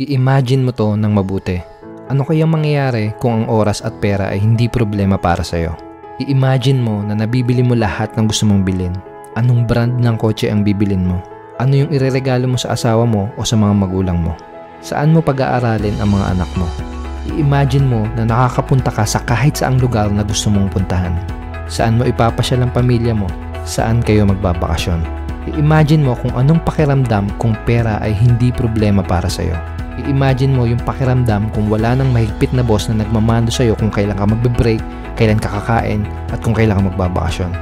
I-imagine mo to ng mabuti. Ano kayang mangyayari kung ang oras at pera ay hindi problema para sa'yo? I-imagine mo na nabibili mo lahat ng gusto mong bilhin. Anong brand ng kotse ang bibilin mo? Ano yung ireregalo mo sa asawa mo o sa mga magulang mo? Saan mo pag-aaralin ang mga anak mo? I-imagine mo na nakakapunta ka sa kahit saang lugar na gusto mong puntahan. Saan mo ipapasyal ang pamilya mo? Saan kayo magbabakasyon? I-imagine mo kung anong pakiramdam kung pera ay hindi problema para sa'yo. I-imagine mo yung pakiramdam kung wala nang mahigpit na boss na nagmamando sa'yo kung kailan ka magbe-break, kailan ka kakain, at kung kailan ka magbabakasyon.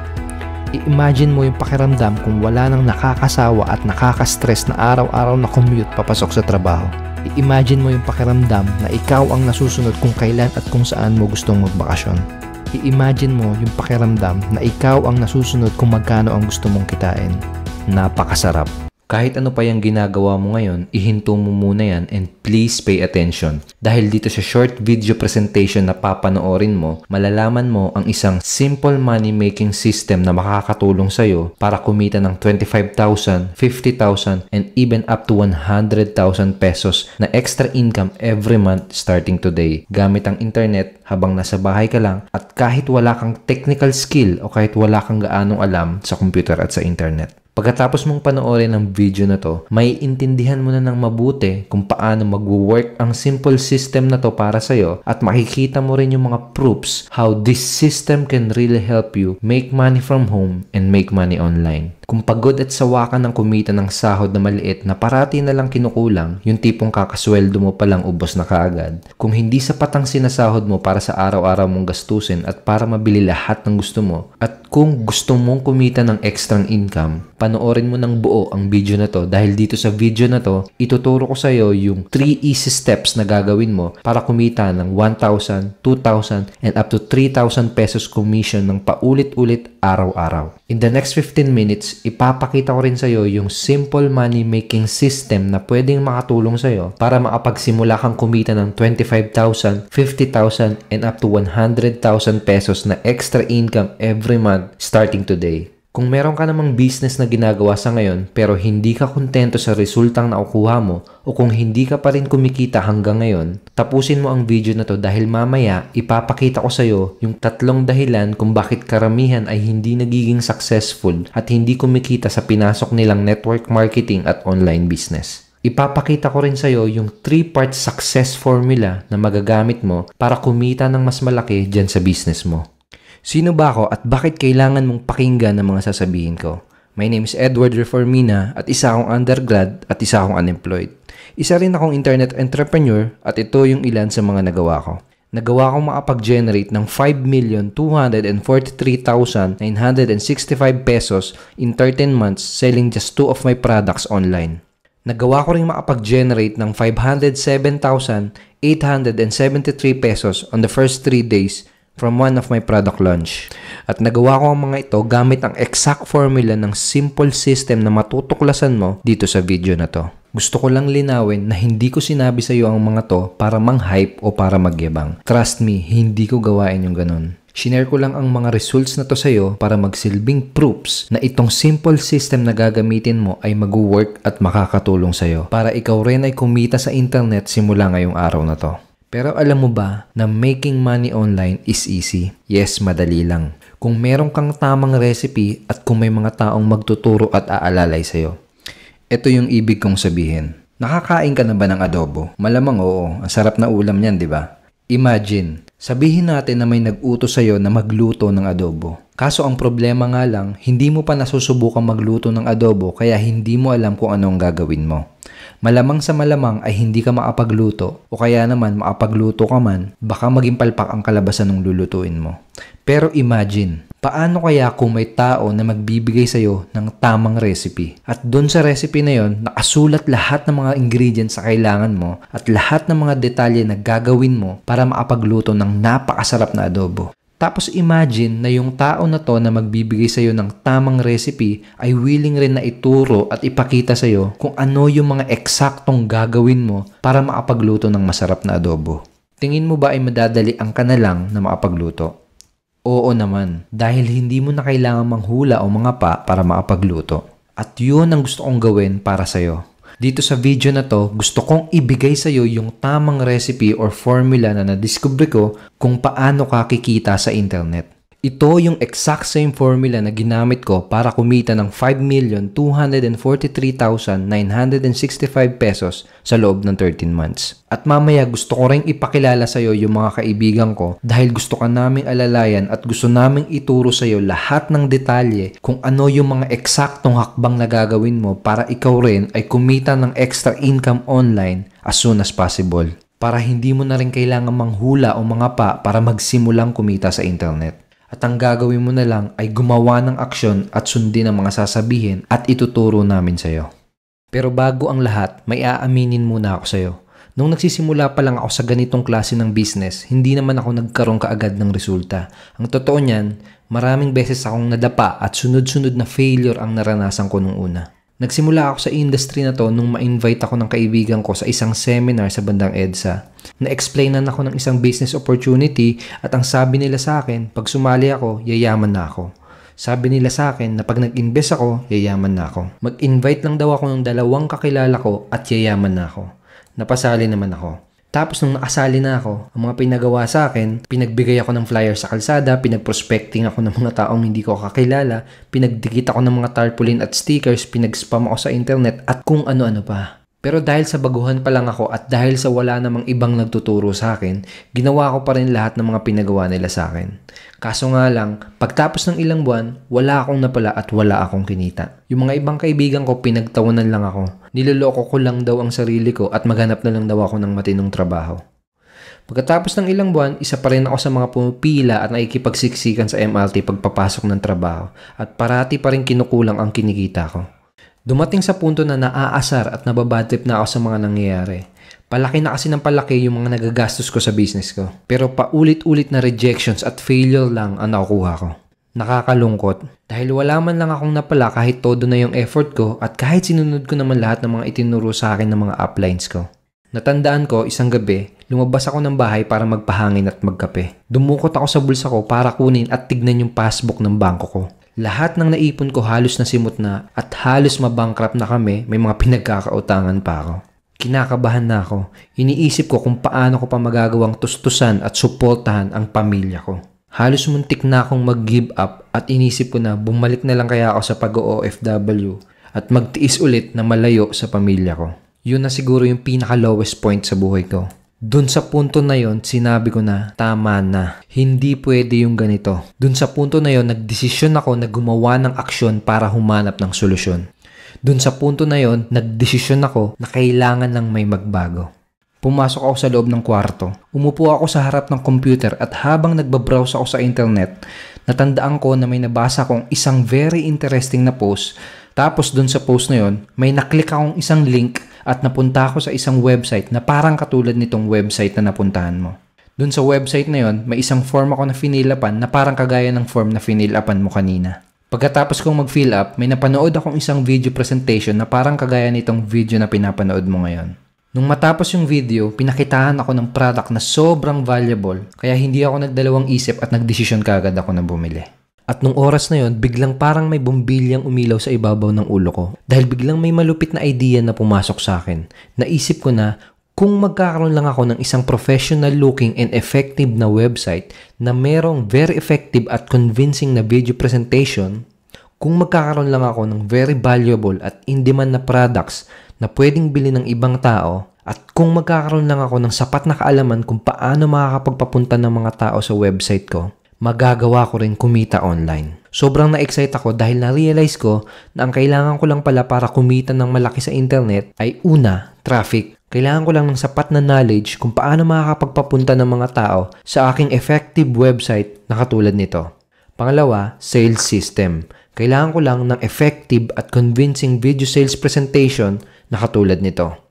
I-imagine mo yung pakiramdam kung wala nang nakakasawa at nakaka-stress na araw-araw na commute papasok sa trabaho. I-imagine mo yung pakiramdam na ikaw ang nasusunod kung kailan at kung saan mo gustong magbakasyon. I-imagine mo yung pakiramdam na ikaw ang nasusunod kung magkano ang gusto mong kitain. Napakasarap. Kahit ano pa yung ginagawa mo ngayon, ihinto mo muna yan and please pay attention. Dahil dito sa short video presentation na papanoorin mo, malalaman mo ang isang simple money making system na makakatulong sa'yo para kumita ng 25,000, 50,000, and even up to 100,000 pesos na extra income every month starting today. Gamit ang internet habang nasa bahay ka lang at kahit wala kang technical skill o kahit wala kang gaanong alam sa computer at sa internet. Pagkatapos mong panoorin ang video na to, may intindihan mo na ng mabuti kung paano mag-work ang simple system na to para sa'yo at makikita mo rin yung mga proofs how this system can really help you make money from home and make money online. Kung pagod at sawa ka ng kumita ng sahod na maliit na parati na lang kinukulang, yung tipong kakasweldo mo palang ubos na kaagad. Kung hindi sapat ang sinasahod mo para sa araw-araw mong gastusin at para mabili lahat ng gusto mo, at kung gusto mong kumita ng extra income, panoorin mo ng buo ang video na to dahil dito sa video na to, ituturo ko sa iyo yung 3 easy steps na gagawin mo para kumita ng 1,000, 2,000, and up to 3,000 pesos commission ng paulit-ulit araw-araw. In the next 15 minutes, ipapakita ko rin sa iyo yung simple money making system na pwedeng makatulong sa iyo para makapagsimula kang kumita ng 25,000, 50,000, and up to 100,000 pesos na extra income every month starting today. Kung meron ka namang business na ginagawa sa ngayon pero hindi ka kontento sa resultang nakukuha mo o kung hindi ka pa rin kumikita hanggang ngayon, tapusin mo ang video na to dahil mamaya ipapakita ko sa iyo yung 3 dahilan kung bakit karamihan ay hindi nagiging successful at hindi kumikita sa pinasok nilang network marketing at online business. Ipapakita ko rin sa iyo yung 3-part success formula na magagamit mo para kumita ng mas malaki dyan sa business mo. Sino ba ako at bakit kailangan mong pakinggan ang mga sasabihin ko? My name is Edward Reformina at isa akong undergrad at isa akong unemployed. Isa rin akong internet entrepreneur at ito yung ilan sa mga nagawa ko. Nagawa kong makapag-generate ng 5,243,965 pesos in 13 months selling just 2 of my products online. Nagawa ko rin makapag-generate ng 507,873 pesos on the first 3 days from one of my product launch. At nagawa ko ang mga ito gamit ang exact formula ng simple system na matutuklasan mo dito sa video na to. Gusto ko lang linawin na hindi ko sinabi sa iyo ang mga to para mang-hype o para magyabang. Trust me, hindi ko gawain yung ganun. Shinare ko lang ang mga results na to sa iyo para magsilbing proofs na itong simple system na gagamitin mo ay mag-work at makakatulong sa iyo para ikaw rin ay kumita sa internet simula ngayong araw na to. Pero alam mo ba na making money online is easy? Yes, madali lang. Kung meron kang tamang recipe at kung may mga taong magtuturo at aalalay sa'yo. Ito yung ibig kong sabihin. Nakakain ka na ba ng adobo? Malamang oo. Ang sarap na ulam niyan, di ba? Imagine, sabihin natin na may nag-utos sa'yo na magluto ng adobo. Kaso ang problema nga lang, hindi mo pa nasusubukang magluto ng adobo kaya hindi mo alam kung ano ang gagawin mo. Malamang sa malamang ay hindi ka makapagluto o kaya naman makapagluto ka man, baka maging palpak ang kalabasan ng lulutuin mo. Pero imagine, paano kaya kung may tao na magbibigay sa'yo ng tamang recipe? At doon sa recipe na yon, nakasulat lahat ng mga ingredients sa kailangan mo at lahat ng mga detalye na gagawin mo para makapagluto ng napakasarap na adobo. Tapos imagine na yung tao na to na magbibigay sa'yo ng tamang recipe ay willing rin na ituro at ipakita sa'yo kung ano yung mga eksaktong gagawin mo para makapagluto ng masarap na adobo. Tingin mo ba ay madadali ang ka na lang na makapagluto? Oo naman, dahil hindi mo na kailangan manghula o mangapa para makapagluto. At yun ang gusto kong gawin para sa'yo. Dito sa video na to, gusto kong ibigay sa iyo yung tamang recipe or formula na nadiskubre ko kung paano ka kikita sa internet. Ito yung exact same formula na ginamit ko para kumita ng 5,243,965 pesos sa loob ng 13 months. At mamaya gusto ko rin ipakilala sa iyo yung mga kaibigan ko dahil gusto ka naming alalayan at gusto naming ituro sa iyo lahat ng detalye kung ano yung mga eksaktong hakbang na gagawin mo para ikaw rin ay kumita ng extra income online as soon as possible. Para hindi mo na rin kailangan manghula o mangapa para magsimulang kumita sa internet. At ang gagawin mo na lang ay gumawa ng aksyon at sundin ang mga sasabihin at ituturo namin sa iyo. Pero bago ang lahat, may aaminin muna ako sa iyo. Nung nagsisimula pa lang ako sa ganitong klase ng business, hindi naman ako nagkaroon kaagad ng resulta. Ang totoo niyan, maraming beses akong nadapa at sunod-sunod na failure ang naranasan ko nung una. Nagsimula ako sa industry na to nung ma-invite ako ng kaibigan ko sa isang seminar sa bandang EDSA. Na-explainan ako ng isang business opportunity at ang sabi nila sa akin, pag sumali ako, yayaman na ako. Sabi nila sa akin na pag nag-invest ako, yayaman na ako. Mag-invite lang daw ako ng 2 kakilala ko at yayaman na ako. Napasali naman ako. Tapos nung nakasali na ako, ang mga pinagawa sa akin, pinagbigay ako ng flyer sa kalsada, pinag-prospecting ako ng mga taong hindi ko kakilala, pinagdikit ako ng mga tarpaulin at stickers, pinag-spam ako sa internet at kung ano-ano pa. Pero dahil sa baguhan pa lang ako at dahil sa wala namang ibang nagtuturo sa akin, ginawa ko pa rin lahat ng mga pinagawa nila sa akin. Kaso nga lang, pagtapos ng ilang buwan, wala akong napala at wala akong kinita. Yung mga ibang kaibigan ko, pinagtawanan lang ako. Niloloko ko lang daw ang sarili ko at maghanap na lang daw ako ng matinong trabaho. Pagkatapos ng ilang buwan, isa pa rin ako sa mga pumipila at nakikipagsiksikan sa MLT pagpapasok ng trabaho at parati pa rin kinukulang ang kinikita ko. Dumating sa punto na naaasar at nababadtrip na ako sa mga nangyayari. Palaki na kasi ng palaki yung mga nagagastos ko sa business ko. Pero paulit-ulit na rejections at failure lang ang nakukuha ko. Nakakalungkot dahil wala man lang akong napala kahit todo na yung effort ko at kahit sinunod ko naman lahat ng mga itinuro sa akin ng mga uplines ko. Natandaan ko isang gabi, lumabas ako ng bahay para magpahangin at magkape. Dumukot ako sa bulsa ko para kunin at tignan yung passbook ng bangko ko. Lahat ng naipon ko halos nasimot na at halos mabankrupt na kami, may mga pinagkakautangan pa ako. Kinakabahan na ako. Iniisip ko kung paano ko pa magagawang tustusan at suportahan ang pamilya ko. Halos muntik na akong mag-give up at inisip ko na bumalik na lang kaya ako sa pag-OFW at magtiis ulit na malayo sa pamilya ko. Yun na siguro yung pinaka-lowest point sa buhay ko. Dun sa punto na yon, sinabi ko na, tama na. Hindi pwede yung ganito. Dun sa punto na yon, nagdesisyon ako na gumawa ng aksyon para humanap ng solusyon. Dun sa punto na yon, nagdesisyon ako na kailangan ng may magbago. Pumasok ako sa loob ng kwarto. Umupo ako sa harap ng computer at habang nagbabrowse ako sa internet, natandaan ko na may nabasa akong isang very interesting na post. Tapos dun sa post na yon, may naklik akong isang link at napunta ako sa isang website na parang katulad nitong website na napuntahan mo. Dun sa website na yon, may isang form ako na finilapan na parang kagaya ng form na finilapan mo kanina. Pagkatapos kong mag-fill up, may napanood akong isang video presentation na parang kagaya nitong video na pinapanood mo ngayon. Nung matapos yung video, pinakitahan ako ng product na sobrang valuable kaya hindi ako nagdalawang isip at nagdesisyon kaagad ako na bumili. At nung oras na yon, biglang parang may bumbilyang umilaw sa ibabaw ng ulo ko. Dahil biglang may malupit na idea na pumasok sa akin. Naisip ko na kung magkakaroon lang ako ng isang professional looking and effective na website na merong very effective at convincing na video presentation, kung magkakaroon lang ako ng very valuable at in-demand na products na pwedeng bilhin ng ibang tao, at kung magkakaroon lang ako ng sapat na kaalaman kung paano makakapagpapunta ng mga tao sa website ko, magagawa ko rin kumita online. Sobrang na-excite ako dahil na-realize ko na ang kailangan ko lang pala para kumita ng malaki sa internet ay una, traffic. Kailangan ko lang ng sapat na knowledge kung paano makakapagpapunta ng mga tao sa aking effective website na katulad nito. Pangalawa, sales system. Kailangan ko lang ng effective at convincing video sales presentation na katulad nito.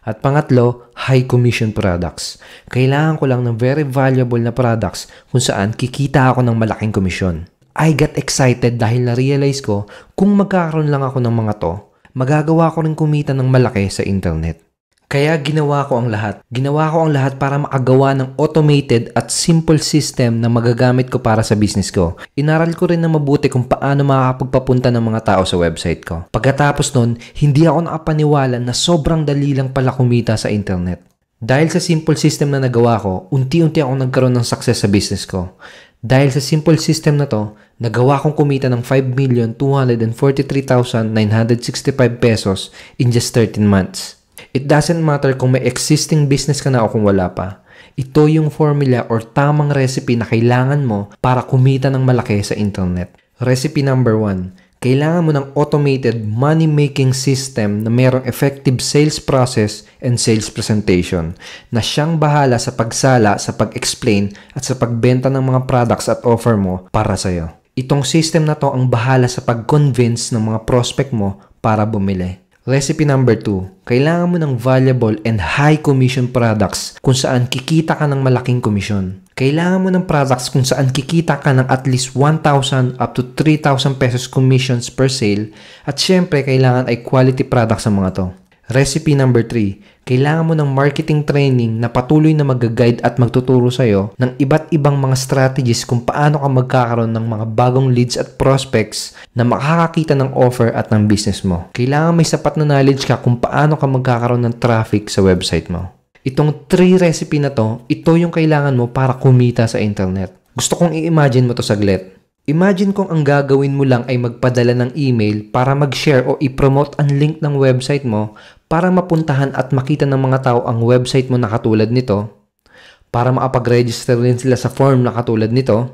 At pangatlo, high commission products. Kailangan ko lang ng very valuable na products kung saan kikita ako ng malaking komisyon. I got excited dahil na-realize ko kung magkakaroon lang ako ng mga to, magagawa ko rin kumita ng malaki sa internet. Kaya ginawa ko ang lahat. Ginawa ko ang lahat para makagawa ng automated at simple system na magagamit ko para sa business ko. Inaral ko rin na mabuti kung paano makakapagpapunta ng mga tao sa website ko. Pagkatapos nun, hindi ako nakapaniwala na sobrang dali lang pala kumita sa internet. Dahil sa simple system na nagawa ko, unti-unti ako nagkaroon ng success sa business ko. Dahil sa simple system na to, nagawa kong kumita ng 5,243,965 pesos in just 13 months. It doesn't matter kung may existing business ka na o kung wala pa. Ito yung formula or tamang recipe na kailangan mo para kumita ng malaki sa internet. Recipe number 1. Kailangan mo ng automated money-making system na mayroong effective sales process and sales presentation na siyang bahala sa pagsala, sa pag-explain at sa pagbenta ng mga products at offer mo para sa'yo. Itong system na to ang bahala sa pag-convince ng mga prospect mo para bumili. Recipe number 2, kailangan mo ng valuable and high commission products kung saan kikita ka ng malaking komisyon. Kailangan mo ng products kung saan kikita ka ng at least 1,000 up to 3,000 pesos commissions per sale at syempre kailangan ay quality products ang mga to. Recipe number 3, kailangan mo ng marketing training na patuloy na mag-guide at magtuturo sa'yo ng iba't ibang mga strategies kung paano ka magkakaroon ng mga bagong leads at prospects na makakakita ng offer at ng business mo. Kailangan may sapat na knowledge ka kung paano ka magkakaroon ng traffic sa website mo. Itong 3 recipe na to, ito yung kailangan mo para kumita sa internet. Gusto kong i-imagine mo to saglit. Imagine kung ang gagawin mo lang ay magpadala ng email para mag-share o i-promote ang link ng website mo para mapuntahan at makita ng mga tao ang website mo na katulad nito, para makapag-register rin sila sa form na katulad nito,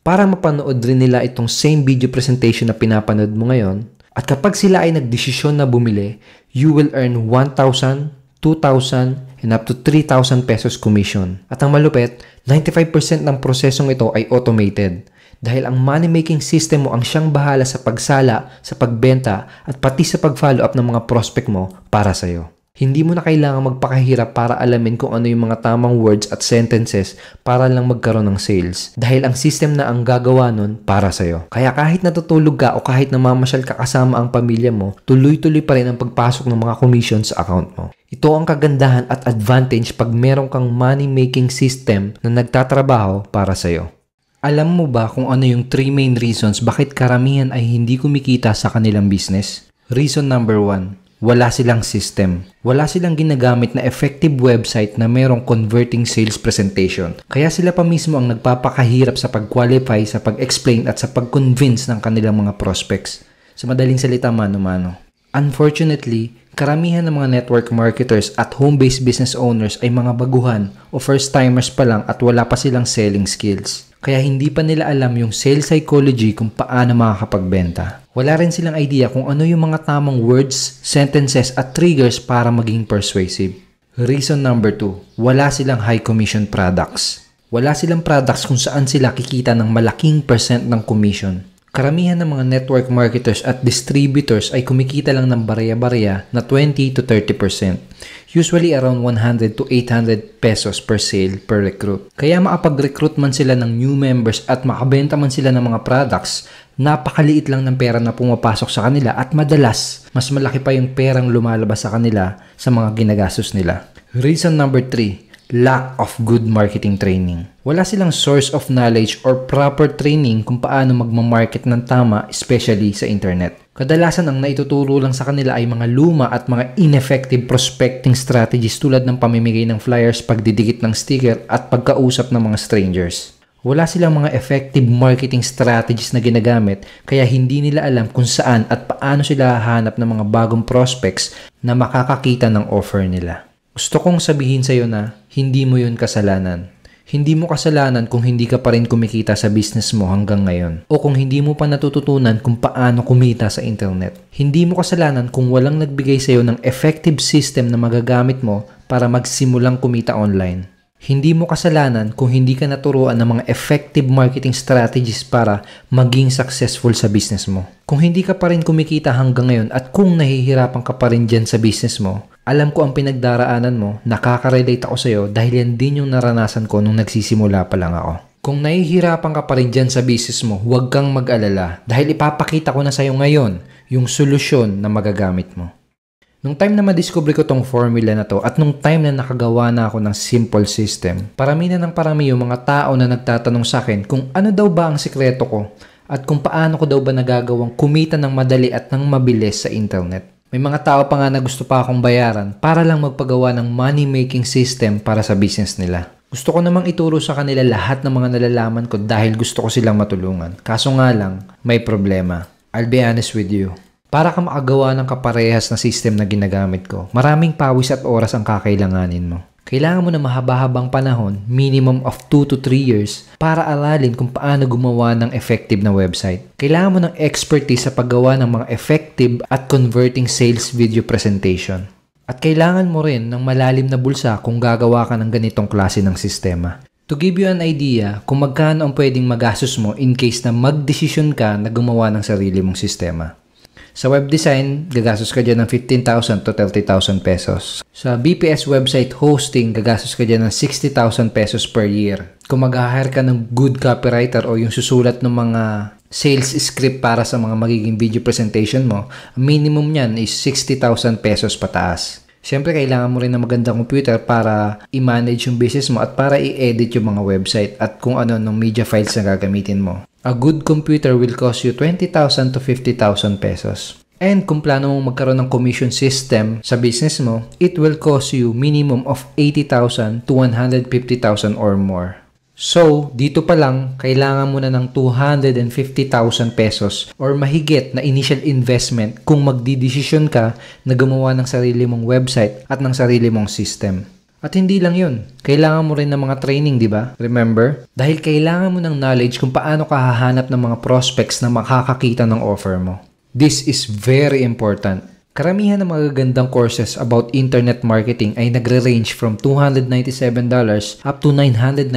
para mapanood rin nila itong same video presentation na pinapanood mo ngayon, at kapag sila ay nagdesisyon na bumili, you will earn 1,000, 2,000, and up to 3,000 pesos commission. At ang malupit, 95% ng prosesong ito ay automated. Dahil ang money-making system mo ang siyang bahala sa pagsala, sa pagbenta, at pati sa pag-follow up ng mga prospect mo para sa'yo. Hindi mo na kailangan magpakahirap para alamin kung ano yung mga tamang words at sentences para lang magkaroon ng sales. Dahil ang system na ang gagawa nun para sa'yo. Kaya kahit natutulog ka o kahit namamasyal ka kasama ang pamilya mo, tuloy-tuloy pa rin ang pagpasok ng mga commission sa account mo. Ito ang kagandahan at advantage pag meron kang money-making system na nagtatrabaho para sa'yo. Alam mo ba kung ano yung 3 main reasons bakit karamihan ay hindi kumikita sa kanilang business? Reason number 1, wala silang system. Wala silang ginagamit na effective website na merong converting sales presentation. Kaya sila pa mismo ang nagpapakahirap sa pag-qualify, sa pag-explain at sa pag-convince ng kanilang mga prospects. Sa madaling salita, mano-mano. Unfortunately, karamihan ng mga network marketers at home-based business owners ay mga baguhan o first-timers pa lang at wala pa silang selling skills. Kaya hindi pa nila alam yung sales psychology kung paano makakapagbenta. Wala rin silang idea kung ano yung mga tamang words, sentences at triggers para maging persuasive. Reason number 2, wala silang high commission products. Wala silang products kung saan sila kikita ng malaking percent ng commission. Karamihan ng mga network marketers at distributors ay kumikita lang ng barya-barya na 20 to 30%. Usually around 100 to 800 pesos per sale per recruit. Kaya makapag-recruit man sila ng new members at makabenta man sila ng mga products, napakaliit lang ng pera na pumapasok sa kanila at madalas, mas malaki pa yung perang lumalabas sa kanila sa mga ginagastos nila. Reason number 3. Lack of good marketing training. Wala silang source of knowledge or proper training kung paano magmamarket ng tama, especially sa internet. Kadalasan ang naituturo lang sa kanila ay mga luma at mga ineffective prospecting strategies tulad ng pamimigay ng flyers, pagdidikit ng sticker at pagkausap ng mga strangers. Wala silang mga effective marketing strategies na ginagamit kaya hindi nila alam kung saan at paano sila hahanap ng mga bagong prospects na makakakita ng offer nila. Gusto kong sabihin sa iyo na hindi mo yun kasalanan. Hindi mo kasalanan kung hindi ka pa rin kumikita sa business mo hanggang ngayon o kung hindi mo pa natututunan kung paano kumita sa internet. Hindi mo kasalanan kung walang nagbigay sa iyo ng effective system na magagamit mo para magsimulang kumita online. Hindi mo kasalanan kung hindi ka naturuan ng mga effective marketing strategies para maging successful sa business mo. Kung hindi ka pa rin kumikita hanggang ngayon at kung nahihirapan ka pa rin dyan sa business mo, alam ko ang pinagdaraanan mo, nakaka-relate ako sa iyo dahil yan din yung naranasan ko nung nagsisimula pa lang ako. Kung nahihirapan ka pa rin dyan sa business mo, huwag kang mag-alala dahil ipapakita ko na sa iyo ngayon yung solusyon na magagamit mo. Nung time na madiscover ko tong formula na to at nung time na nakagawa na ako ng simple system, parami yung mga tao na nagtatanong sa akin kung ano daw ba ang sikreto ko at kung paano ko daw ba nagagawang kumita ng madali at ng mabilis sa internet. May mga tao pa nga na gusto pa akong bayaran para lang magpagawa ng money-making system para sa business nila. Gusto ko namang ituro sa kanila lahat ng mga nalalaman ko dahil gusto ko silang matulungan. Kaso nga lang, may problema. I'll be honest with you. Para ka makagawa ng kaparehas na system na ginagamit ko, maraming pawis at oras ang kakailanganin mo. Kailangan mo na mahaba-habang panahon, minimum of 2 to 3 years, para aralin kung paano gumawa ng effective na website. Kailangan mo ng expertise sa paggawa ng mga effective at converting sales video presentation. At kailangan mo rin ng malalim na bulsa kung gagawa ka ng ganitong klase ng sistema. To give you an idea kung magkano ang pwedeng magastos mo in case na magdesisyon ka na gumawa ng sarili mong sistema. Sa web design, gagastos ka dyan ng 15,000 to 30,000 pesos. Sa BPS website hosting, gagastos ka dyan ng 60,000 pesos per year. Kung mag-hire ka ng good copywriter o yung susulat ng mga sales script para sa mga magiging video presentation mo, minimum niyan is 60,000 pesos pataas. Siyempre, kailangan mo rin ng magandang computer para i-manage yung business mo at para i-edit yung mga website at kung ano ng media files na gagamitin mo. A good computer will cost you 20,000 to 50,000 pesos. And kung plano mong magkaroon ng commission system sa business mo, it will cost you minimum of 80,000 to 150,000 or more. So, dito pa lang, kailangan mo na ng 250,000 pesos or mahigit na initial investment kung magdidesisyon ka na gumawa ng sarili mong website at ng sarili mong system. At hindi lang yun, kailangan mo rin ng mga training, di ba? Remember? Dahil kailangan mo ng knowledge kung paano ka hahanap ng mga prospects na makakakita ng offer mo. This is very important. Karamihan ng magagandang courses about internet marketing ay nagre-range from $297 up to $997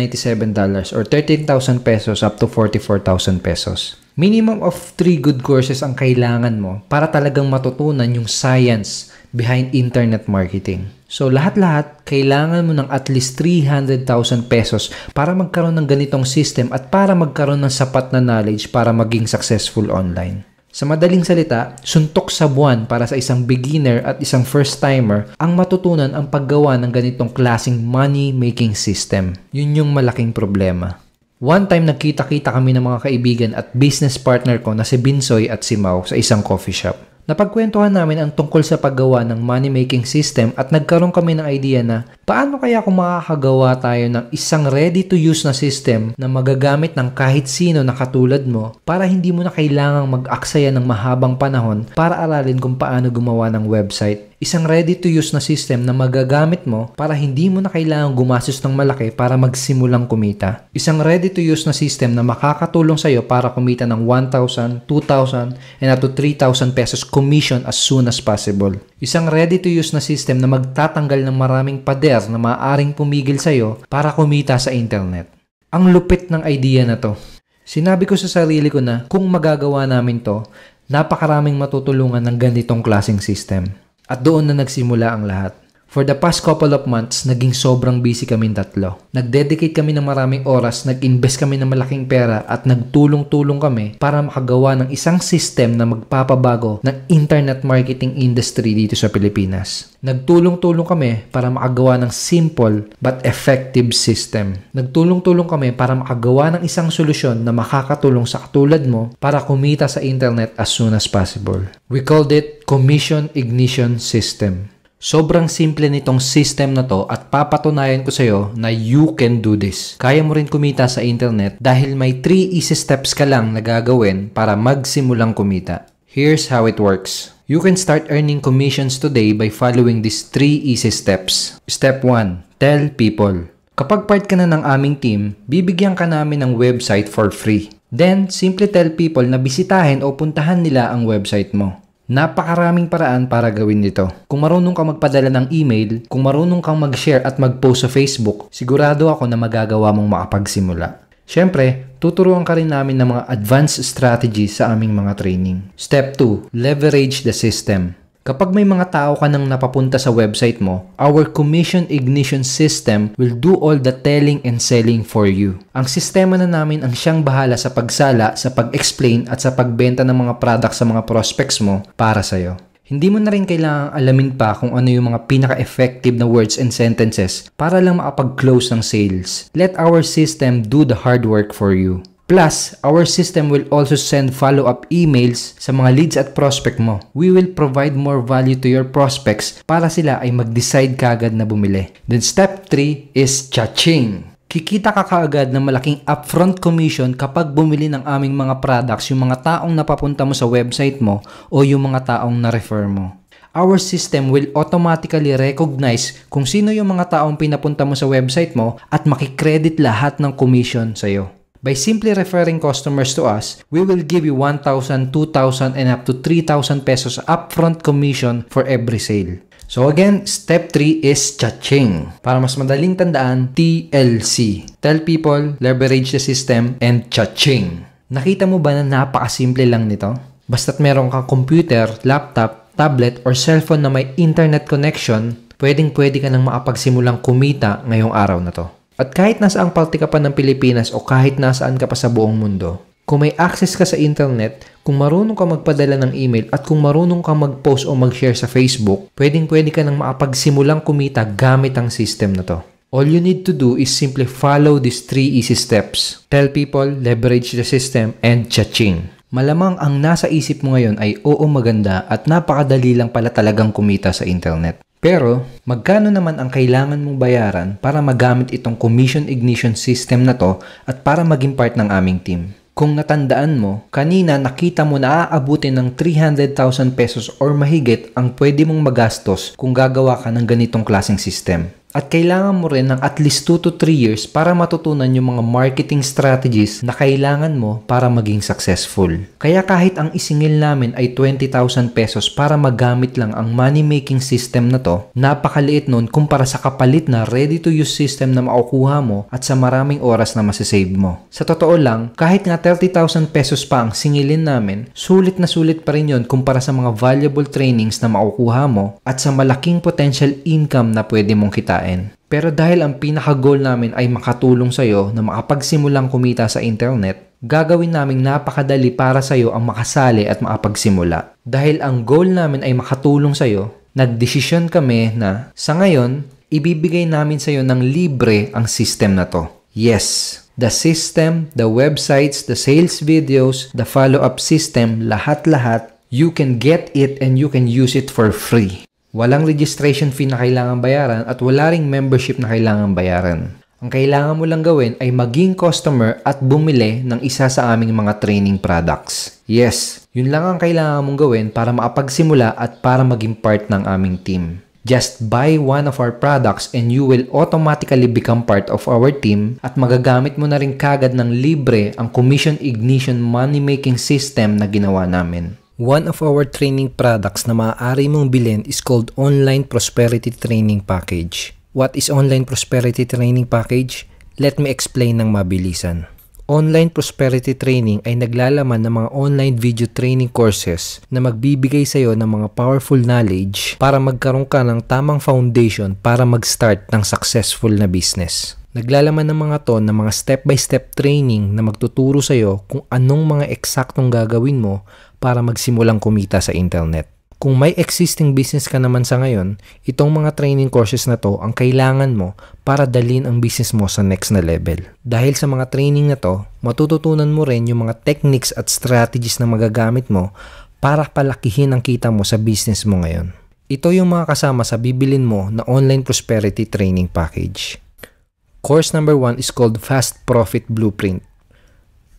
or 13,000 pesos up to 44,000 pesos. Minimum of 3 good courses ang kailangan mo para talagang matutunan yung science behind internet marketing. So lahat-lahat, kailangan mo ng at least 300,000 pesos para magkaroon ng ganitong system at para magkaroon ng sapat na knowledge para maging successful online. Sa madaling salita, suntok sa buwan para sa isang beginner at isang first-timer ang matutunan ang paggawa ng ganitong klaseng money-making system. Yun yung malaking problema. One time nagkita-kita kami ng mga kaibigan at business partner ko na si Binsoy at si Mau sa isang coffee shop. Napagkwentuhan namin ang tungkol sa paggawa ng money-making system at nagkaroon kami ng idea na paano kaya kung makakagawa tayo ng isang ready-to-use na system na magagamit ng kahit sino na katulad mo para hindi mo na kailangang mag-aksaya ng mahabang panahon para aralin kung paano gumawa ng website. Isang ready-to-use na system na magagamit mo para hindi mo na kailangang gumastos ng malaki para magsimulang kumita. Isang ready-to-use na system na makakatulong sa iyo para kumita ng 1,000, 2,000, and up to 3,000 pesos commission as soon as possible. Isang ready-to-use na system na magtatanggal ng maraming pader na maaaring pumigil sa iyo para kumita sa internet. Ang lupit ng idea na to. Sinabi ko sa sarili ko na kung magagawa namin to, napakaraming matutulungan ng ganitong klaseng system. At doon na nagsimula ang lahat. For the past couple of months, naging sobrang busy kaming tatlo. Nag-dedicate kami ng maraming oras, nag-invest kami ng malaking pera at nagtulong-tulong kami para makagawa ng isang system na magpapabago ng internet marketing industry dito sa Pilipinas. Nagtulong-tulong kami para makagawa ng simple but effective system. Nagtulong-tulong kami para makagawa ng isang solusyon na makakatulong sa katulad mo para kumita sa internet as soon as possible. We called it Commission Ignition System. Sobrang simple nitong system na to at papatunayan ko sa iyo na you can do this. Kaya mo rin kumita sa internet dahil may 3 easy steps ka lang na gagawin para magsimulang kumita. Here's how it works. You can start earning commissions today by following these 3 easy steps. Step 1. Tell people. Kapag part ka na ng aming team, bibigyan ka namin ng website for free. Then, simply tell people na bisitahin o puntahan nila ang website mo. Napakaraming paraan para gawin nito. Kung marunong kang magpadala ng email, kung marunong kang mag-share at mag-post sa Facebook, sigurado ako na magagawa mong makapagsimula. Siyempre, tuturuan ka rin namin ng mga advanced strategies sa aming mga training. Step 2. Leverage the system. Kapag may mga tao ka nang napapunta sa website mo, our Commission Ignition System will do all the telling and selling for you. Ang sistema na namin ang siyang bahala sa pagsala, sa pag-explain at sa pagbenta ng mga products sa mga prospects mo para sa'yo. Hindi mo na rin kailangang alamin pa kung ano yung mga pinaka-effective na words and sentences para lang makapag-close ng sales. Let our system do the hard work for you. Plus, our system will also send follow-up emails sa mga leads at prospect mo. We will provide more value to your prospects para sila ay mag-decide kaagad na bumili. Then step 3 is cha-ching. Kikita ka kaagad ng malaking upfront commission kapag bumili ng aming mga products yung mga taong napapunta mo sa website mo o yung mga taong na-refer mo. Our system will automatically recognize kung sino yung mga taong pinapunta mo sa website mo at makikredit lahat ng commission sa'yo. By simply referring customers to us, we will give you 1,000, 2,000, and up to 3,000 pesos upfront commission for every sale. So again, step 3 is cha-ching. Para mas madaling tandaan, TLC. Tell people, leverage the system, and cha-ching. Nakita mo ba na napakasimple lang nito? Basta't meron kang computer, laptop, tablet, or cellphone na may internet connection, pwedeng-pwede ka nang makapagsimulang kumita ngayong araw na to. At kahit nasaang parte ka pa ng Pilipinas o kahit nasaan ka pa sa buong mundo, kung may access ka sa internet, kung marunong ka magpadala ng email at kung marunong ka mag-post o mag-share sa Facebook, pwedeng-pwede ka nang makapagsimulang kumita gamit ang system na to. All you need to do is simply follow these 3 easy steps. Tell people, leverage the system, and cha-ching. Malamang ang nasa isip mo ngayon ay oo maganda at napakadali lang pala talagang kumita sa internet. Pero, magkano naman ang kailangan mong bayaran para magamit itong commission ignition system na to at para maging part ng aming team? Kung natandaan mo, kanina nakita mo na aabutin ng 300,000 pesos or mahigit ang pwede mong magastos kung gagawa ka ng ganitong klaseng system. At kailangan mo rin ng at least 2 to 3 years para matutunan yung mga marketing strategies na kailangan mo para maging successful. Kaya kahit ang isingil namin ay 20,000 pesos para magamit lang ang money-making system na to, napakaliit nun kumpara sa kapalit na ready-to-use system na makukuha mo at sa maraming oras na masasave mo. Sa totoo lang, kahit nga 30,000 pesos pa ang singilin namin, sulit na sulit pa rin yun kumpara sa mga valuable trainings na makukuha mo at sa malaking potential income na pwede mong kitain. Pero dahil ang pinaka-goal namin ay makatulong sa'yo na makapagsimulang kumita sa internet, gagawin naming napakadali para sa'yo ang makasali at makapagsimula. Dahil ang goal namin ay makatulong sa'yo, nagdesisyon kami na sa ngayon, ibibigay namin sa'yo ng libre ang system na to. Yes, the system, the websites, the sales videos, the follow-up system, lahat-lahat, you can get it and you can use it for free. Walang registration fee na kailangan bayaran at wala ring membership na kailangan bayaran. Ang kailangan mo lang gawin ay maging customer at bumili ng isa sa aming mga training products. Yes, yun lang ang kailangan mong gawin para makapagsimula at para maging part ng aming team. Just buy one of our products and you will automatically become part of our team at magagamit mo na rin kagad ng libre ang Commission Ignition Money-Making System na ginawa namin. One of our training products na maaari mong bilhin is called Online Prosperity Training Package. What is Online Prosperity Training Package? Let me explain ng mabilisan. Online Prosperity Training ay naglalaman ng mga online video training courses na magbibigay sa iyo ng mga powerful knowledge para magkaroon ka ng tamang foundation para mag-start ng successful na business. Naglalaman ng mga to ng mga step-by-step training na magtuturo sa iyo kung anong mga eksaktong gagawin mo para magsimulang kumita sa internet. Kung may existing business ka naman sa ngayon, itong mga training courses na to ang kailangan mo para dalhin ang business mo sa next na level. Dahil sa mga training na to, matututunan mo rin yung mga techniques at strategies na magagamit mo para palakihin ang kita mo sa business mo ngayon. Ito yung mga kasama sa bibilin mo na Online Prosperity Training Package. Course number 1 is called Fast Profit Blueprint.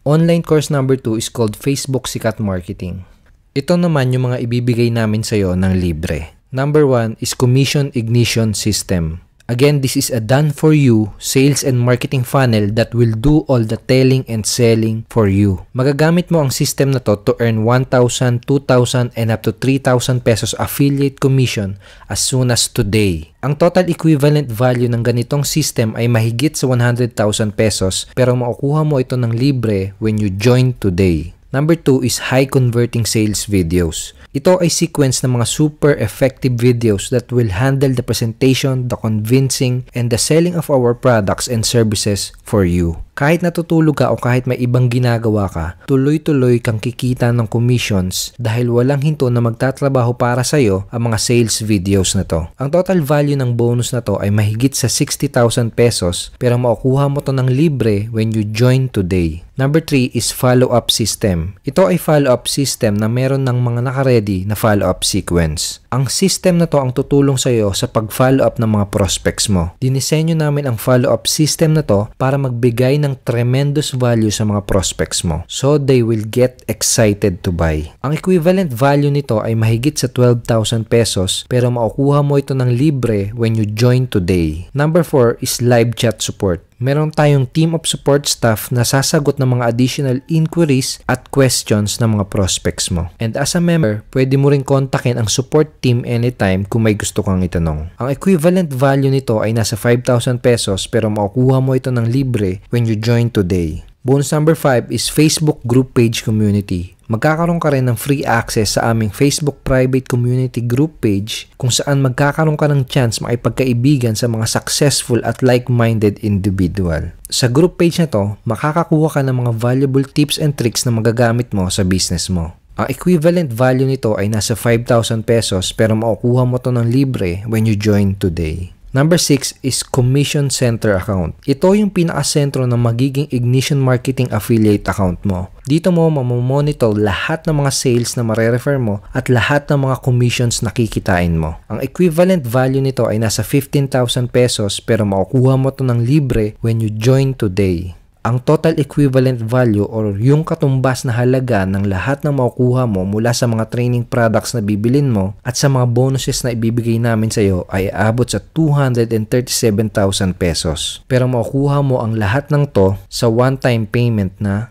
Online course number 2 is called Facebook Sikat Marketing. Ito naman yung mga ibibigay namin sa iyo ng libre. Number 1 is Commission Ignition System. Again, this is a done-for-you sales and marketing funnel that will do all the telling and selling for you. Magagamit mo ang system na to earn 1,000, 2,000, and up to 3,000 pesos affiliate commission as soon as today. Ang total equivalent value ng ganitong system ay mahigit sa 100,000 pesos pero makukuha mo ito ng libre when you join today. Number 2 is high converting sales videos. Ito ay sequence ng mga super effective videos that will handle the presentation, the convincing, and the selling of our products and services for you. Kahit natutulog ka o kahit may ibang ginagawa ka, tuloy-tuloy kang kikita ng commissions dahil walang hinto na magtatrabaho para sa'yo ang mga sales videos na to. Ang total value ng bonus na to ay mahigit sa 60,000 pesos pero makukuha mo to ng libre when you join today. Number 3 is follow-up system. Ito ay follow-up system na meron ng mga naka-ready na follow-up sequence. Ang system na to ang tutulong sa iyo sa pag-follow up ng mga prospects mo. Dinisenyo namin ang follow-up system na to para magbigay ng tremendous value sa mga prospects mo so they will get excited to buy. Ang equivalent value nito ay mahigit sa 12,000 pesos pero makukuha mo ito ng libre when you join today. Number 4 is live chat support. Meron tayong team of support staff na sasagot ng mga additional inquiries at questions ng mga prospects mo. And as a member, pwede mo rin kontakin ang support team anytime kung may gusto kang itanong. Ang equivalent value nito ay nasa 5,000 pesos pero makukuha mo ito ng libre when you join today. Bonus number 5 is Facebook group page community. Magkakaroon ka rin ng free access sa aming Facebook private community group page kung saan magkakaroon ka ng chance makipagkaibigan sa mga successful at like-minded individual. Sa group page na to, makakakuha ka ng mga valuable tips and tricks na magagamit mo sa business mo. Ang equivalent value nito ay nasa 5,000 pesos pero makukuha mo to ng libre when you join today. Number 6 is Commission Center account. Ito yung pinakasentro ng magiging Ignition Marketing Affiliate account mo. Dito mo mamomonitor lahat ng mga sales na marerefer mo at lahat ng mga commissions na kikitain mo. Ang equivalent value nito ay nasa 15,000 pesos pero makukuha mo to ng libre when you join today. Ang total equivalent value or yung katumbas na halaga ng lahat ng makukuha mo mula sa mga training products na bibilin mo at sa mga bonuses na ibibigay namin sa iyo ay aabot sa 237,000 pesos. Pero makukuha mo ang lahat ng to sa one-time payment na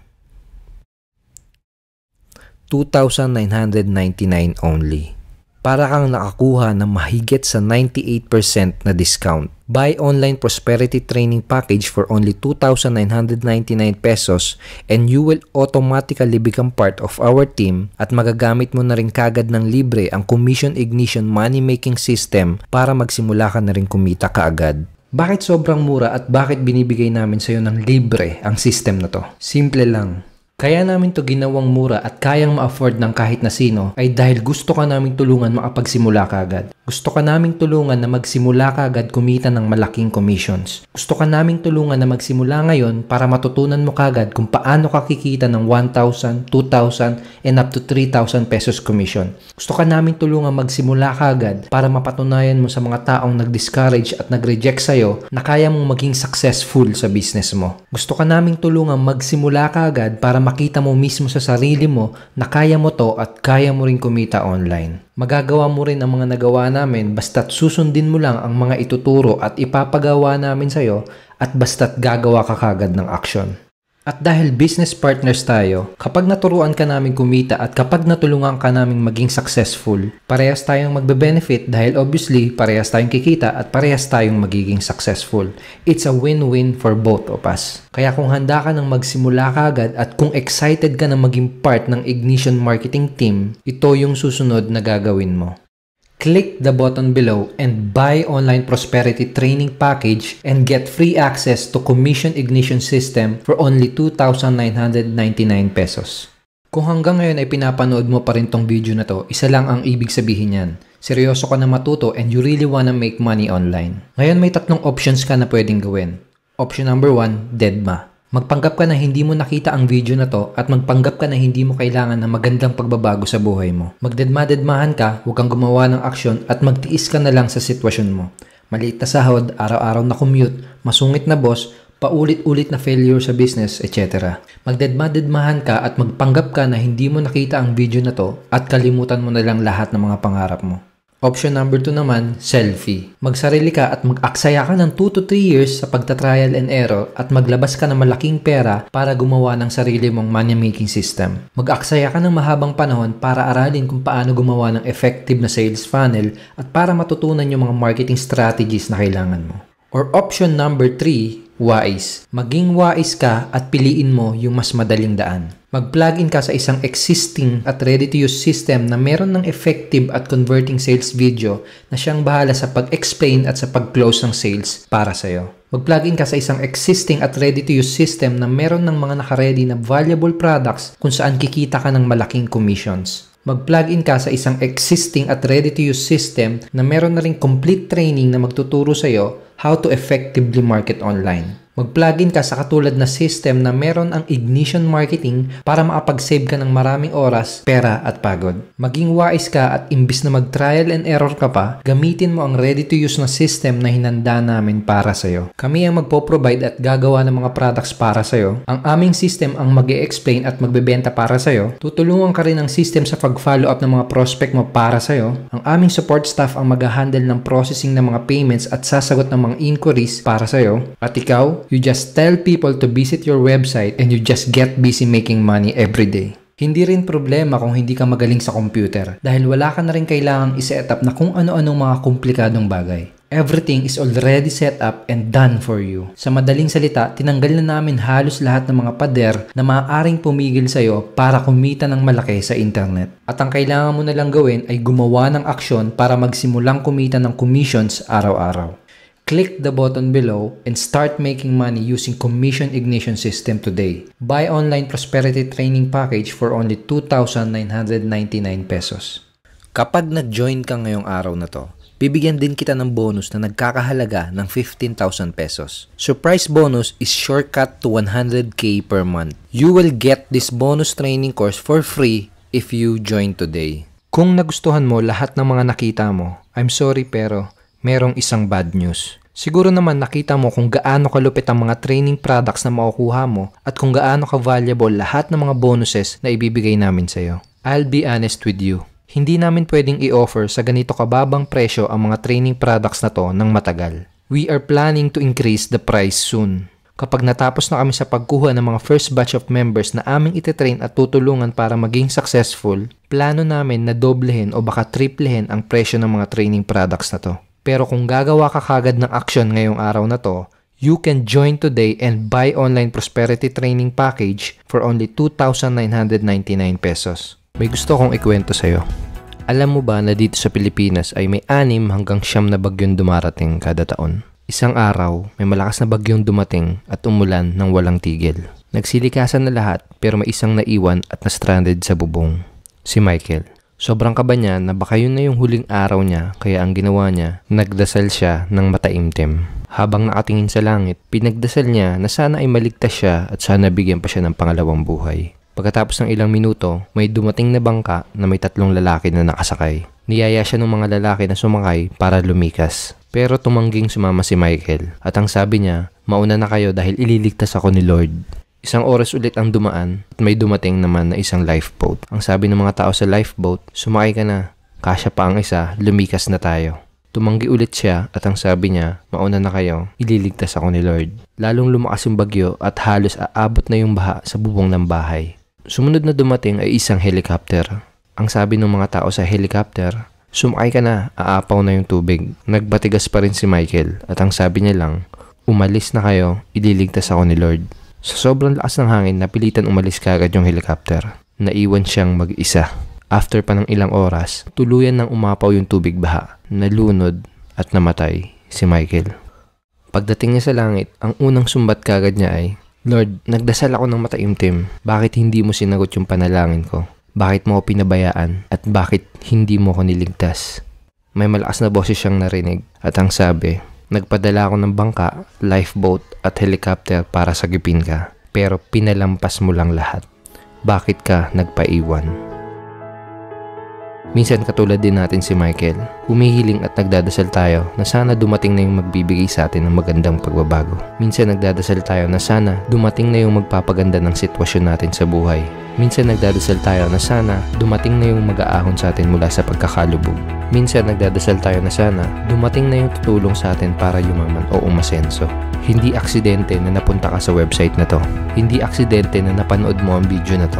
2,999 only. Para kang nakakuha ng mahigit sa 98% na discount. Buy online prosperity training package for only 2,999 pesos and you will automatically become part of our team at magagamit mo na rin kagad ng libre ang Commission Ignition Money Making System para magsimula ka na rin kumita kaagad. Bakit sobrang mura at bakit binibigay namin sa iyo ng libre ang system na to? Simple lang. Kaya namin to ginawang mura at kayang ma-afford ng kahit na sino ay dahil gusto ka naming tulungan makapagsimula ka agad. Gusto ka naming tulungan na magsimula ka agad kumita ng malaking commissions. Gusto ka naming tulungan na magsimula ngayon para matutunan mo kagad kung paano ka kikita ng 1,000, 2,000, and up to 3,000 pesos commission. Gusto ka naming tulungan magsimula ka agad para mapatunayan mo sa mga taong nag-discourage at nag-reject sa'yo na kaya mong maging successful sa business mo. Gusto ka naming tulungan magsimula ka agad para makita mo mismo sa sarili mo na kaya mo to at kaya mo rin kumita online. Magagawa mo rin ang mga nagawa namin basta't susundin mo lang ang mga ituturo at ipapagawa namin sa'yo at basta't gagawa ka kagad ng action. At dahil business partners tayo, kapag naturuan ka namin kumita at kapag natulungan ka namin maging successful, parehas tayong magbe-benefit dahil obviously parehas tayong kikita at parehas tayong magiging successful. It's a win-win for both of us. Kaya kung handa ka nang magsimula ka agad at kung excited ka na maging part ng Ignition Marketing Team, ito yung susunod na gagawin mo. Click the button below and buy online prosperity training package and get free access to Commission Ignition System for only 2,999 pesos. Kung hanggang ngayon ay pinapanood mo pa rin tong video na to, isa lang ang ibig sabihin yan. Seryoso ka na matuto and you really wanna make money online. Ngayon may tatlong options ka na pwedeng gawin. Option number 1, deadma. Magpanggap ka na hindi mo nakita ang video na to at magpanggap ka na hindi mo kailangan ng magandang pagbabago sa buhay mo. Magdedma-dedmahan ka, huwag kang gumawa ng aksyon at magtiis ka na lang sa sitwasyon mo. Maliit na sahod, araw-araw na commute, masungit na boss, paulit-ulit na failure sa business, etc. Magdedma-dedmahan ka at magpanggap ka na hindi mo nakita ang video na to at kalimutan mo na lang lahat ng mga pangarap mo. Option number 2 naman, selfie. Magsarili ka at mag-aksaya ka ng 2 to 3 years sa pagta-trial and error at maglabas ka ng malaking pera para gumawa ng sarili mong money-making system. Mag-aksaya ka ng mahabang panahon para aralin kung paano gumawa ng effective na sales funnel at para matutunan yung mga marketing strategies na kailangan mo. Or option number 3, Wais. Maging wais ka at piliin mo yung mas madaling daan. Mag-plugin ka sa isang existing at ready-to-use system na meron ng effective at converting sales video na siyang bahala sa pag-explain at sa pag-close ng sales para sa'yo. Mag-plugin ka sa isang existing at ready-to-use system na meron ng mga naka-ready na valuable products kung saan kikita ka ng malaking commissions. Mag-plugin ka sa isang existing at ready-to-use system na meron na ring complete training na magtuturo sa'yo how to effectively market online. Mag-plugin ka sa katulad na system na meron ang ignition marketing para makapag-save ka ng maraming oras, pera at pagod. Maging wais ka at imbis na mag-trial and error ka pa, gamitin mo ang ready-to-use na system na hinanda namin para sa'yo. Kami ang magpo-provide at gagawa ng mga products para sa'yo. Ang aming system ang mag-e-explain at magbebenta para sa'yo. Tutulungan ka rin ng system sa pag-follow up ng mga prospect mo para sa'yo. Ang aming support staff ang mag-handle ng processing ng mga payments at sasagot ng mga inquiries para sa'yo. At ikaw, you just tell people to visit your website and you just get busy making money every day. Hindi rin problema kung hindi ka magaling sa computer dahil wala ka na rin kailangang i-set up na kung ano-anong mga komplikadong bagay. Everything is already set up and done for you. Sa madaling salita, tinanggal na namin halos lahat ng mga pader na maaaring pumigil sa'yo para kumita ng malaki sa internet. At ang kailangan mo na lang gawin ay gumawa ng aksyon para magsimulang kumita ng commissions araw-araw. Click the button below and start making money using Commission Ignition System today. Buy online prosperity training package for only 2,999 pesos. Kapag nag-join ka ngayong araw na to, bibigyan din kita ng bonus na nagkakahalaga ng 15,000 pesos. Surprise bonus is shortcut to 100k per month. You will get this bonus training course for free if you join today. Kung nagustuhan mo lahat ng mga nakita mo, I'm sorry pero merong isang bad news. Siguro naman nakita mo kung gaano kalupit ang mga training products na makukuha mo at kung gaano ka-valuable lahat ng mga bonuses na ibibigay namin sa'yo. I'll be honest with you. Hindi namin pwedeng i-offer sa ganito kababang presyo ang mga training products na to ng matagal. We are planning to increase the price soon. Kapag natapos na kami sa pagkuha ng mga first batch of members na aming ititrain at tutulungan para maging successful, plano namin na doblehin o baka triplehin ang presyo ng mga training products na to. Pero kung gagawa ka kagad ng action ngayong araw na to, you can join today and buy online prosperity training package for only 2,999 pesos. May gusto kong ikwento sa'yo. Alam mo ba na dito sa Pilipinas ay may 6 hanggang 9 na bagyong dumarating kada taon? Isang araw, may malakas na bagyong dumating at umulan ng walang tigil. Nagsilikasan na lahat pero may isang naiwan at na-stranded sa bubong. Si Michael. Sobrang kaba niya na baka yun na yung huling araw niya kaya ang ginawa niya, nagdasal siya ng mataimtim. Habang nakatingin sa langit, pinagdasal niya na sana ay maligtas siya at sana bigyan pa siya ng pangalawang buhay. Pagkatapos ng ilang minuto, may dumating na bangka na may 3 lalaki na nakasakay. Niyaya siya ng mga lalaki na sumakay para lumikas. Pero tumangging sumama si Michael at ang sabi niya, mauna na kayo dahil ililigtas ako ni Lord. Isang oras ulit ang dumaan at may dumating naman na isang lifeboat. Ang sabi ng mga tao sa lifeboat, sumakay ka na, kasya pa ang isa, lumikas na tayo. Tumanggi ulit siya at ang sabi niya, mauna na kayo, ililigtas ako ni Lord. Lalong lumakas yung bagyo at halos aabot na yung baha sa bubong ng bahay. Sumunod na dumating ay isang helicopter. Ang sabi ng mga tao sa helicopter, sumakay ka na, aapaw na yung tubig. Nagbatigas pa rin si Michael at ang sabi niya lang, umalis na kayo, ililigtas ako ni Lord. Sa sobrang lakas ng hangin, napilitan umalis kaagad yung helicopter. Naiwan siyang mag-isa. After pa ng ilang oras, tuluyan nang umapaw yung tubig baha. Nalunod at namatay si Michael. Pagdating niya sa langit, ang unang sumbat kaagad niya ay, Lord, nagdasal ako ng mataimtim. Bakit hindi mo sinagot yung panalangin ko? Bakit mo ako pinabayaan? At bakit hindi mo ako niligtas? May malakas na boses siyang narinig at ang sabi, nagpadala ako ng bangka, lifeboat at helicopter para sagipin ka. Pero pinalampas mo lang lahat. Bakit ka nagpaiwan? Minsan katulad din natin si Michael, humihiling at nagdadasal tayo na sana dumating na yung magbibigay sa atin ng magandang pagbabago. Minsan nagdadasal tayo na sana dumating na yung magpapaganda ng sitwasyon natin sa buhay. Minsan nagdadasal tayo na sana dumating na yung mag-aahon sa atin mula sa pagkakalubog. Minsan nagdadasal tayo na sana dumating na yung tutulong sa atin para yumaman o umasenso. Hindi aksidente na napunta ka sa website na to. Hindi aksidente na napanood mo ang video na to.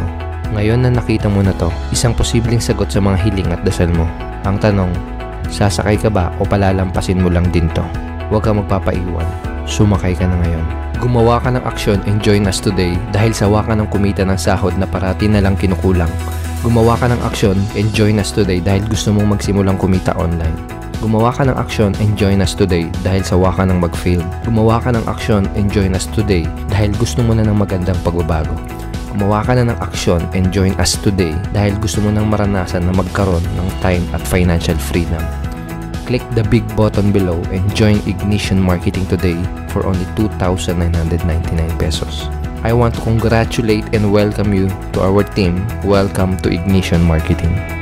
Ngayon na nakita mo na to, isang posibleng sagot sa mga hiling at dasal mo. Ang tanong, sasakay ka ba o palalampasin mo lang din to? Huwag ka magpapaiwan. Sumakay ka na ngayon. Gumawa ka ng aksyon and join us today dahil sawa ka ng kumita ng sahod na parati na lang kinukulang. Gumawa ka ng aksyon and join us today dahil gusto mong magsimulang kumita online. Gumawa ka ng aksyon and join us today dahil sawa ka ng mag-fail. Gumawa ka ng aksyon and join us today dahil gusto mo na ng magandang pagbabago. Gumawa ka na ng aksyon and join us today dahil gusto mo nang maranasan na magkaroon ng time at financial freedom. Click the big button below and join Ignition Marketing today for only 2,999 pesos. I want to congratulate and welcome you to our team. Welcome to Ignition Marketing.